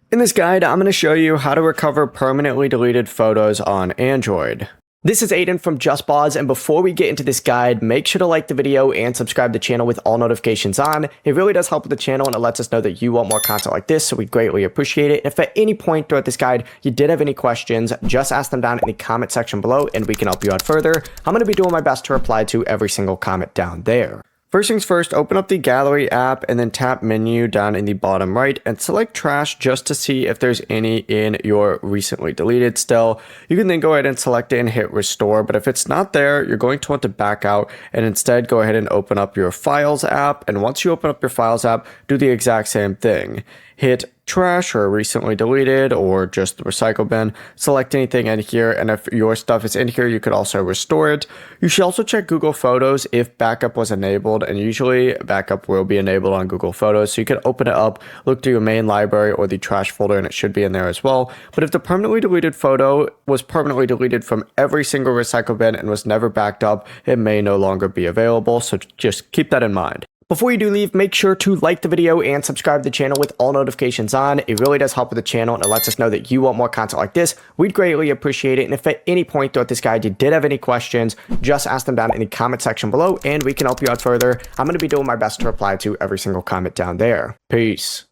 In this guide, I'm going to show you how to recover permanently deleted photos on Android. This is Aiden from JustPause, and before we get into this guide, make sure to like the video and subscribe to the channel with all notifications on. It really does help with the channel and it lets us know that you want more content like this, so we greatly appreciate it. If at any point throughout this guide you did have any questions, just ask them down in the comment section below and we can help you out further. I'm going to be doing my best to reply to every single comment down there. First things first, open up the Gallery app and then tap Menu down in the bottom right and select Trash just to see if there's any in your recently deleted still. You can then go ahead and select it and hit Restore, but if it's not there, you're going to want to back out and instead go ahead and open up your Files app. And once you open up your Files app, do the exact same thing. Hit Trash or Recently Deleted or just the Recycle Bin. Select anything in here, and if your stuff is in here, you could also restore it. You should also check Google Photos if backup was enabled, and usually backup will be enabled on Google Photos, so you can open it up, look through your main library or the trash folder, and it should be in there as well. But if the permanently deleted photo was permanently deleted from every single recycle bin and was never backed up, it may no longer be available, so just keep that in mind. Before you do leave, make sure to like the video and subscribe to the channel with all notifications on. It really does help with the channel and it lets us know that you want more content like this. We'd greatly appreciate it. And if at any point throughout this guide you did have any questions, just ask them down in the comment section below and we can help you out further. I'm going to be doing my best to reply to every single comment down there. Peace.